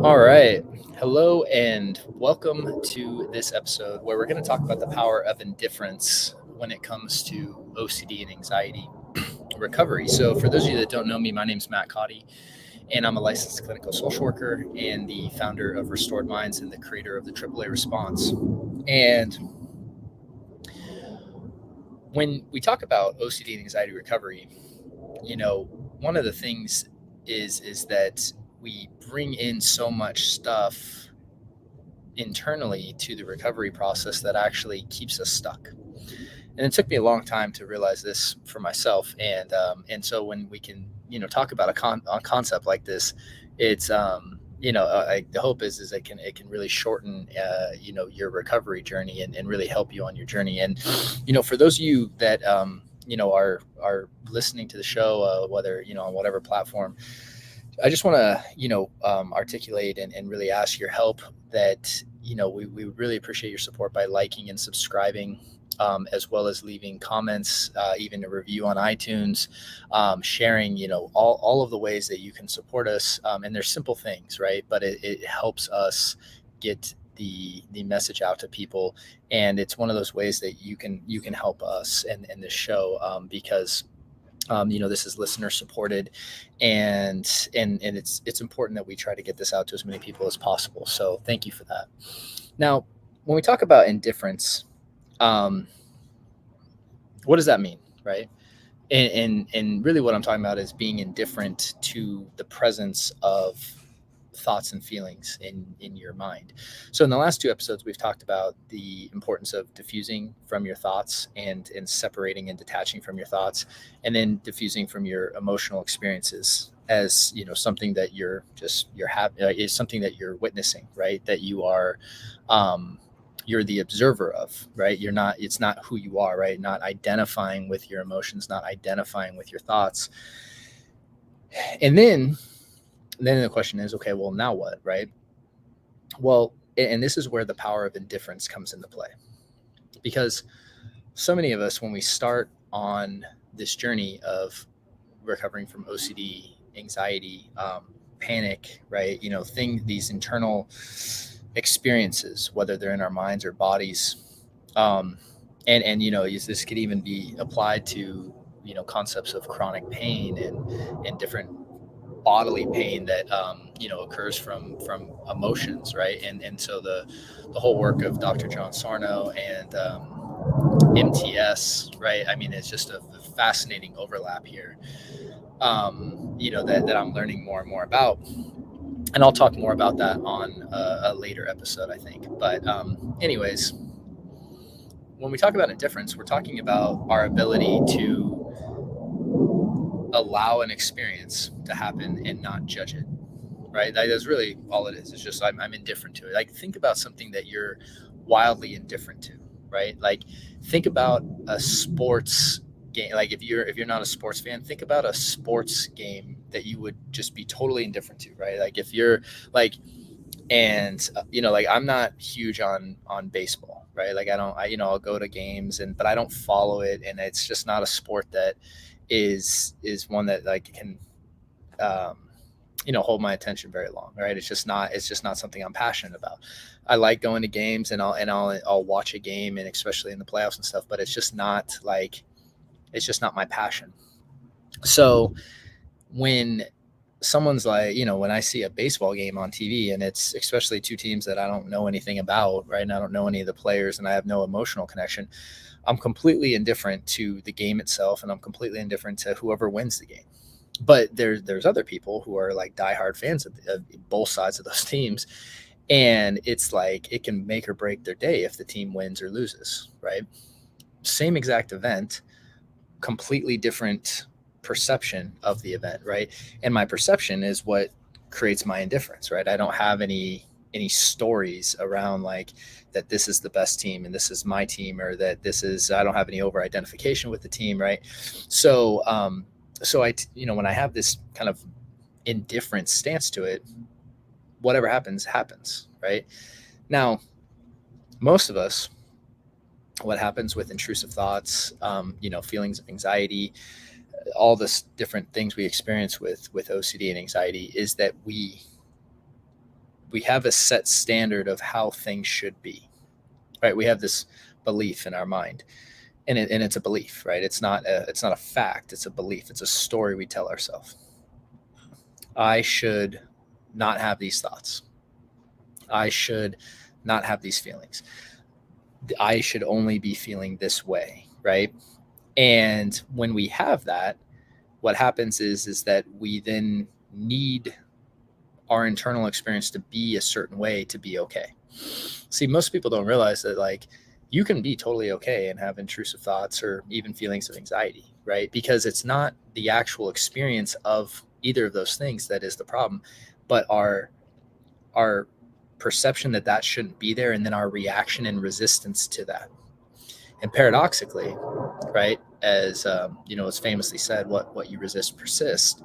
All right. Hello and welcome to this episode where we're going to talk about the power of indifference when it comes to OCD and anxiety recovery. So, for those of you that don't know me, my name is Matt Cotty, and I'm a licensed clinical social worker and the founder of Restored Minds and the creator of the AAA Response. And when we talk about OCD and anxiety recovery, one of the things is that we bring in so much stuff internally to the recovery process that actually keeps us stuck. And it took me a long time to realize this for myself. And so when we can talk about a concept like this, it's the hope is it can really shorten your recovery journey and really help you on your journey. And for those of you that are listening to the show, whether on whatever platform, I just want to, articulate and really ask your help that, we really appreciate your support by liking and subscribing, as well as leaving comments, even a review on iTunes, sharing, all of the ways that you can support us. And there's simple things, right? But it helps us get the message out to people. And it's one of those ways that you can help us and this show, because this is listener supported, and it's important that we try to get this out to as many people as possible. So thank you for that. Now, when we talk about indifference, what does that mean, right? And really what I'm talking about is being indifferent to the presence of thoughts and feelings in your mind. So in the last two episodes, we've talked about the importance of diffusing from your thoughts and separating and detaching from your thoughts, and then diffusing from your emotional experiences as something that is something that you're witnessing, right? That you're the observer of, right? It's not who you are, right? Not identifying with your emotions, not identifying with your thoughts. And then the question is, okay, well, now what, right? Well, and this is where the power of indifference comes into play, because so many of us, when we start on this journey of recovering from OCD, anxiety, panic, right? These internal experiences, whether they're in our minds or bodies, and this could even be applied to concepts of chronic pain and different bodily pain that occurs from emotions, right? And so the whole work of Dr. John Sarno and MTS, right? I mean, it's just a fascinating overlap here, that I'm learning more and more about. And I'll talk more about that on a later episode, I think. But anyways, when we talk about indifference, we're talking about our ability to allow an experience to happen and not judge it, right? That's really all it is. It's just I'm indifferent to it. Like, think about something that you're wildly indifferent to, right? Like, think about a sports game. Like, if you're not a sports fan, think about a sports game that you would just be totally indifferent to, right? Like, if you're like, and like, I'm not huge on baseball, right? Like, I'll go to games, but I don't follow it, and it's just not a sport that is one that like can hold my attention very long, right? It's just not something I'm passionate about. I like going to games, and I'll watch a game, and especially in the playoffs and stuff, but it's just not my passion. So when someone's like, when I see a baseball game on TV, and it's especially two teams that I don't know anything about, right? And I don't know any of the players, and I have no emotional connection, I'm completely indifferent to the game itself, and I'm completely indifferent to whoever wins the game. But there's other people who are like diehard fans of both sides of those teams, and it's like it can make or break their day if the team wins or loses, right? Same exact event, completely different perception of the event, right? And my perception is what creates my indifference, right? I don't have any stories around like that this is the best team and this is my team, or that I don't have any over identification with the team, right? So when I have this kind of indifferent stance to it, whatever happens, right? Now, most of us, what happens with intrusive thoughts, feelings of anxiety, all this different things we experience with OCD and anxiety is that we have a set standard of how things should be, right? We have this belief in our mind, and it's a belief, right? It's not a fact. It's a belief. It's a story we tell ourselves. I should not have these thoughts. I should not have these feelings. I should only be feeling this way, right? And when we have that, what happens is that we then need our internal experience to be a certain way to be okay. See, most people don't realize that, like, you can be totally okay and have intrusive thoughts or even feelings of anxiety, right? Because it's not the actual experience of either of those things that is the problem, but our perception that that shouldn't be there, and then our reaction and resistance to that. And paradoxically, right, as it's famously said, what you resist persists.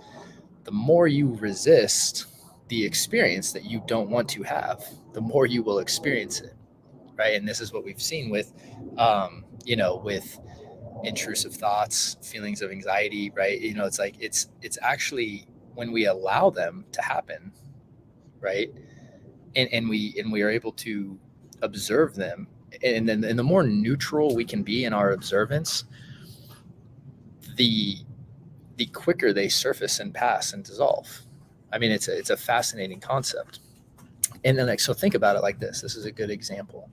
The more you resist the experience that you don't want to have, the more you will experience it, right? And this is what we've seen with with intrusive thoughts, feelings of anxiety, right? It's like it's actually when we allow them to happen, right? And we are able to observe them, and then the more neutral we can be in our observance, the quicker they surface and pass and dissolve. I mean, it's a fascinating concept. And then, like, so think about it like this. This is a good example.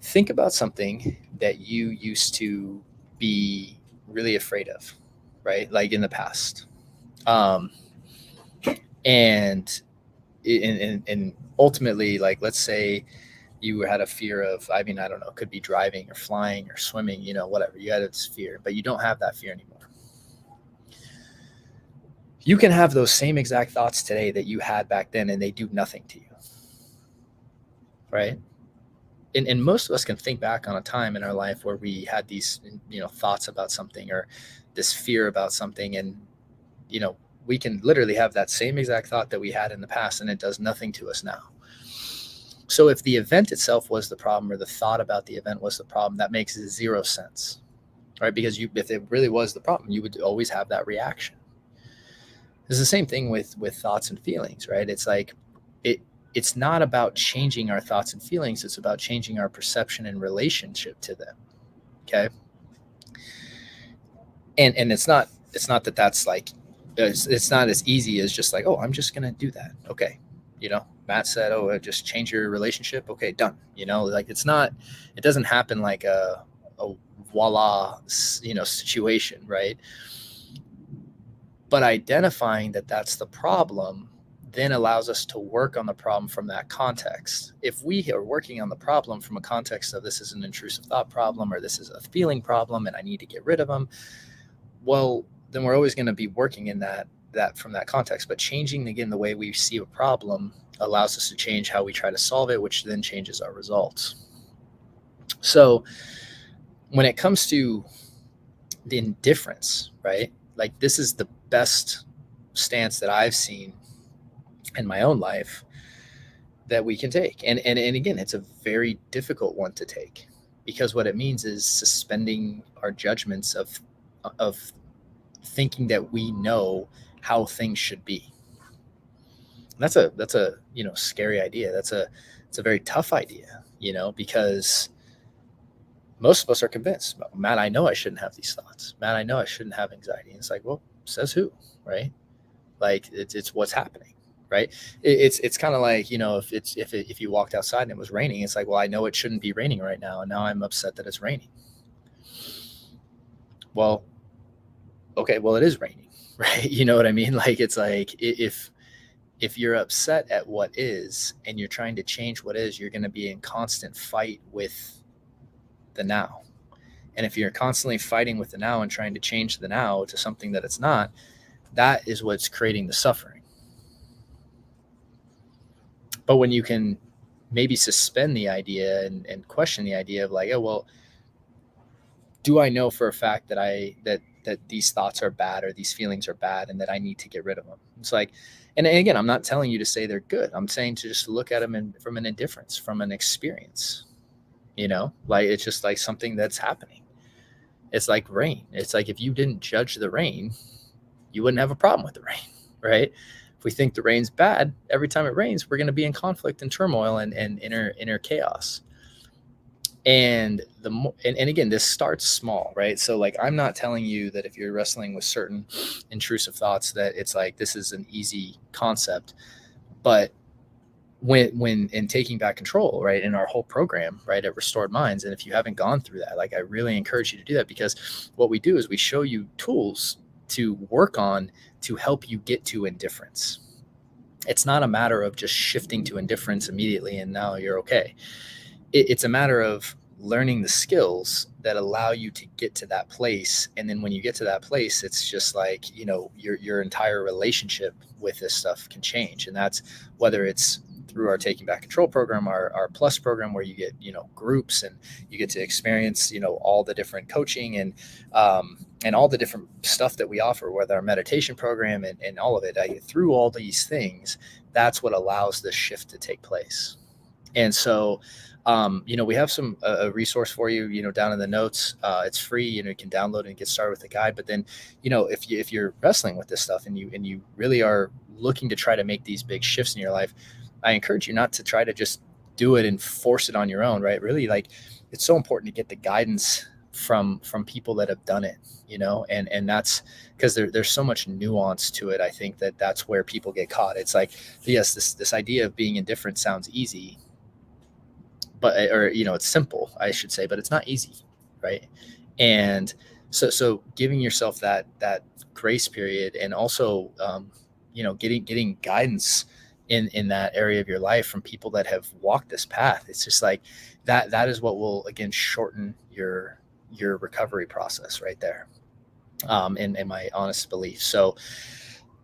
Think about something that you used to be really afraid of, right? Like in the past. And ultimately, like, let's say you had a fear of, I mean, I don't know, it could be driving or flying or swimming, whatever. You had this fear, but you don't have that fear anymore. You can have those same exact thoughts today that you had back then, and they do nothing to you, right? And most of us can think back on a time in our life where we had these, thoughts about something or this fear about something, and we can literally have that same exact thought that we had in the past, and it does nothing to us now. So if the event itself was the problem, or the thought about the event was the problem, that makes zero sense, right? Because if it really was the problem, you would always have that reaction. It's the same thing with thoughts and feelings, right? It's like it's not about changing our thoughts and feelings. It's about changing our perception and relationship to them. Okay. And it's not that that's like, it's not as easy as just like, oh, I'm just going to do that. Okay. Matt said, oh, just change your relationship. Okay, done. Like, it doesn't happen like a voila, situation, right? But identifying that that's the problem then allows us to work on the problem from that context. If we are working on the problem from a context of, this is an intrusive thought problem, or this is a feeling problem and I need to get rid of them, well, then we're always going to be working in that from that context. But changing, again, the way we see a problem allows us to change how we try to solve it, which then changes our results. So when it comes to the indifference, right? Like, this is the best stance that I've seen in my own life that we can take. And again, it's a very difficult one to take, because what it means is suspending our judgments of thinking that we know how things should be. That's a scary idea. It's a very tough idea, because most of us are convinced, Matt, I know I shouldn't have these thoughts. Matt, I know I shouldn't have anxiety. And it's like, well, says who, right? Like, it's what's happening, right? It's kind of like, if you walked outside and it was raining, it's like, well, I know it shouldn't be raining right now, and now I'm upset that it's raining. Well, okay, well, it is raining, right? You know what I mean? Like, it's like, if you're upset at what is and you're trying to change what is, you're going to be in constant fight with the now. And if you're constantly fighting with the now and trying to change the now to something that it's not, that is what's creating the suffering. But when you can maybe suspend the idea and question the idea of, like, oh, well, do I know for a fact that these thoughts are bad, or these feelings are bad, and that I need to get rid of them? It's like, and again, I'm not telling you to say they're good. I'm saying to just look at them from an indifference, from an experience, like, it's just like something that's happening. It's like rain. It's like if you didn't judge the rain, you wouldn't have a problem with the rain, right? If we think the rain's bad, every time it rains, we're going to be in conflict and turmoil and inner chaos. And and again, this starts small, right? So like, I'm not telling you that if you're wrestling with certain intrusive thoughts that it's like this is an easy concept, but when in taking back control, right, in our whole program, right, at Restored Minds, and if you haven't gone through that, like, I really encourage you to do that, because what we do is we show you tools to work on to help you get to indifference. It's not a matter of just shifting to indifference immediately and now you're okay. It's a matter of learning the skills that allow you to get to that place. And then when you get to that place, it's just like, your entire relationship with this stuff can change. And that's whether it's through our Taking Back Control program, our plus program, where you get, groups, and you get to experience, all the different coaching and all the different stuff that we offer, whether our meditation program and all of it. Through all these things, that's what allows this shift to take place. And so, we have some a resource for you, down in the notes. It's free. You can download and get started with the guide. But then, if you're wrestling with this stuff and you really are looking to try to make these big shifts in your life, I encourage you not to try to just do it and force it on your own, right? Really, like, it's so important to get the guidance from people that have done it, and that's because there's so much nuance to it. I think that's where people get caught. It's like, yes, this idea of being indifferent sounds easy, but it's simple, I should say, but it's not easy, right? And so giving yourself that grace period, and also getting guidance in that area of your life from people that have walked this path. It's just like that is what will, again, shorten your recovery process right there, in my honest belief. So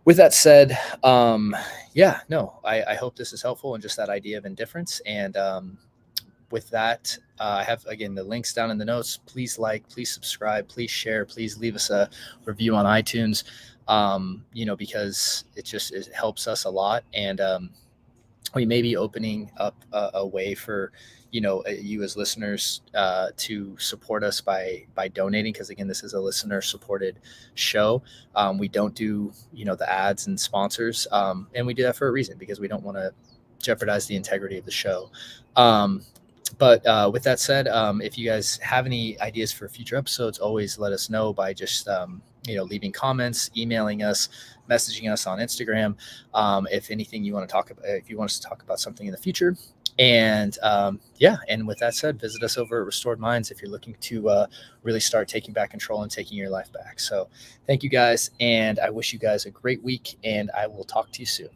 with that said, I hope this is helpful, and just that idea of indifference. And with that, I have, again, the links down in the notes. Please like, please subscribe, please share, please leave us a review on iTunes, because it helps us a lot. And we may be opening up a way for, you as listeners to support us by donating, because, again, this is a listener supported show. We don't do, the ads and sponsors, and we do that for a reason, because we don't want to jeopardize the integrity of the show. But with that said, if you guys have any ideas for future episodes, always let us know by just leaving comments, emailing us, messaging us on Instagram. If anything you want to talk about, if you want us to talk about something in the future. And and with that said, visit us over at Restored Minds if you're looking to really start taking back control and taking your life back. So thank you guys, and I wish you guys a great week, and I will talk to you soon.